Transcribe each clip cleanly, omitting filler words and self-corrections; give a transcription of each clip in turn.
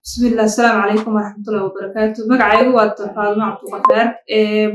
بسم الله السلام عليكم ورحمة الله وبركاته. مقعي هو فاطمة عبد الغفار.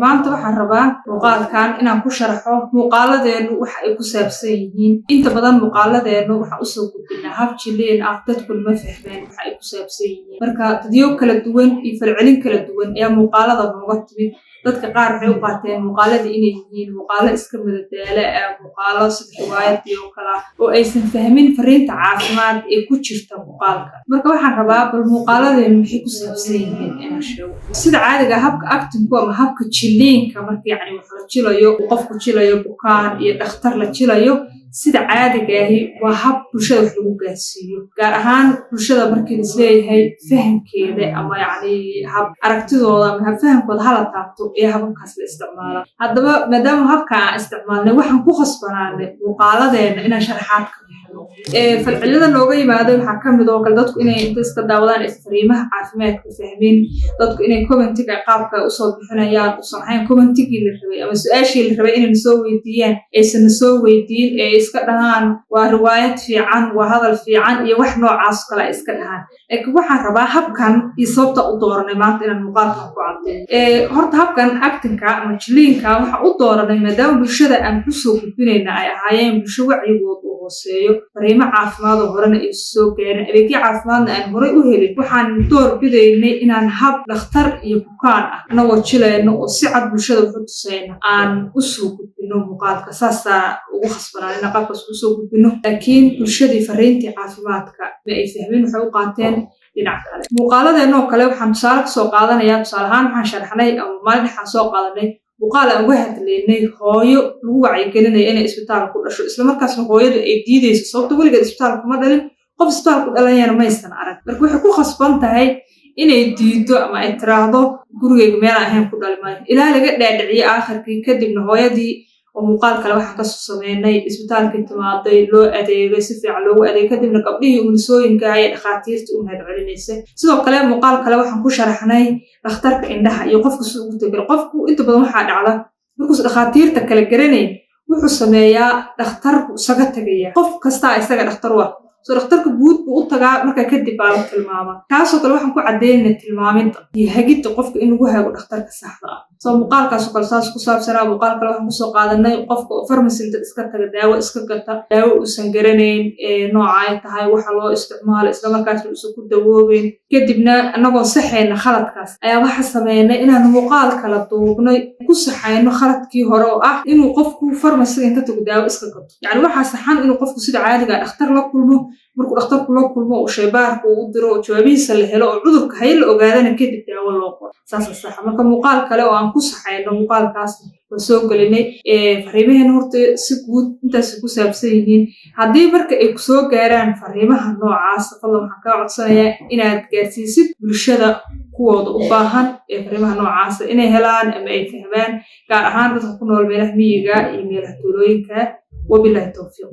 maanta waxaan rabaa muuqaalkan inaan ku sharaxo muuqaaladeenu waxa ay ku saabsan yihiin. Inta badan muuqaaladeenu waxa u soo gudbinaa hab jileen ah dadku ma fahmeen waxa ay ku saabsan yihiin. Marka dadyo kala duwan iyo falcelin kala duwan ayaa muuqaalada nooga timid. dadka qaar waxay u qaateen muuqaalada inay yihiin muuqaalo iska madadaalo ah, muuqaalo sida riwaayad iyo kala oo aysan fahmin fariinta caafimaad ee ku jirta muuqaalka. Marka waxaan rabaa bal muuqaaladeenu maxay ku saabsan yihiin inaan sheego. Sida caadiga habka acting-ku ama habka jiliinka marka wax la jilayo, qofku jilayo bukaan iyo dhakhtar la jilayo sida caadiga ahi waa hab bulshada wax lagu gaarsiiyo. Gaar ahaan bulshada markii la isleeyahay fahamkeeda ama hab aragtidooda ama hab fahamkooda hala taabto ee hababkaas la isticmaalo. Haddaba maadaama habka aan isticmaalnay waxaan ku khasbanaanay muuqaaladeena inaan sharaxaad ka bixino. falcelida looga yimaado waxaa ka mid oo kale dadku inay inta iska daawadaan fariimaha caafimaadka fahmin, dadku inay commentiga qaabka u soo bixinayaan usan ahayn commentigii la rabay ama su'aashii la rabay inay soo weydiiyaan aysan soo weydiin ee iska dhahaan waa riwaayad fiican, waa hadal fiican iyo wax noocaas kale iska dhahaan. Laakiin waxaan rabaa habkan iyo sababta u dooranay maanta inaan muuqaalkan ku caddeeyo. horta habkan acting-ka ama jiliinka waxa u dooranay maadaama bulshada aan ku soo gudbinayna ay ahaayeen bulsho wacyigooda u hooseeyo, fariimo caafimaad oo horena ay soo gaareen, adeegyo caafimaadna aan horey u helin. waxaan door bidaynay inaan hab dhakhtar iyo bukaan ah anagoo jilayno oo si cad bulshada wuxu tusayna aan u soo gudbino muuqaalka. saasaa ugu khasbanaan inaan qaabkaas u soo gudbino. laakiin bulshadii fariintii caafimaadka ma ay fahmin, waxay u qaateen dhinac kale. muuqaaladeenoo kale waxaan tusaale ka soo qaadanayaa. tusaale ahaan waxaan sharaxnay ama maalin waxaan soo qaadanay muuqaal aan uga hadlaynay hooyo lagu wacyigelinaya inay isbitaal ku dhasho, isla markaasna hooyadu ay diidayso sababta weligeed isbitaal kuma dhalin, qof isbitaal ku dhalanayana maysan arag. marka waxay ku khasban tahay inay diido ama ay tiraahdo gurigeyga meel aan ahayn ku dhali maayo ilaa laga dhaadhiciyo aakhirkii. kadibna hooyadii oo muuqaal kale waxaan kasoo sameynay isbitaalkii timaaday, loo adeegay, si fiican loogu adeegay, kadibna gabdhihii umulisooyinka iyo dhakhaatiirta u mahad celinaysa. sidoo kale muuqaal kale waxaan ku sharaxnay dhakhtarka indhaha iyo qofka si ugu tegay. qofku inta badan waxaa dhacda markuus dhakhaatiirta kala garanayn wuxuu sameeyaa dhakhtarku isaga tegaya. qof kastaa isaga dhakhtar u ah, soo dhakhtarka guud buu u tagaa markaa kadib baa la tilmaamaa. kaasoo kale waxaan ku caddeynay tilmaaminta iyo hagidda qofka in lagu hago dhakhtarka saxda ah. soo muuqaalkaasoo kale saas ku saabsanaa. muuqaal kale waxaan kusoo qaadanay qofka oo farmasinta iska taga daawo iska gata, daawo uusan garanayn nooca ay tahay, waxa loo isticmaalo, isla markaasna uusan ku dawoobeyn. kadibna annagoo saxayna khaladkaas ayaa waxa sameynay inaan muuqaal kala duubnay ku saxayno khaladkii hore oo ah inuu qofku farmasiga inta tago daawo iska gato. waxaa saxan inuu qofku sida caadiga dhakhtar la kulmo, markuu dhakhtarku la kulmo oo shaybaarku u diro oo jawaabihiisa la helo oo cudurka hay la ogaadana kadib daawo loo qoro. saas sax. marka muuqaal kale oo aan ku saxayno muuqaalkaas oo soo gelinay fariimaheena horta si guud intaas ku saabsan yihiin. haddii marka ay ku soo gaaraan fariimaha noocaas fadlan waxaan kaa codsanayaa inaad gaarsiisid bulshada kuwooda u baahan ee fariimaha noocaas inay helaan ama ay fahmaan, gaar ahaan dadka ku nool meelaha miyiga iyo meelaha tuulooyinka. wabillahi tawfiiq.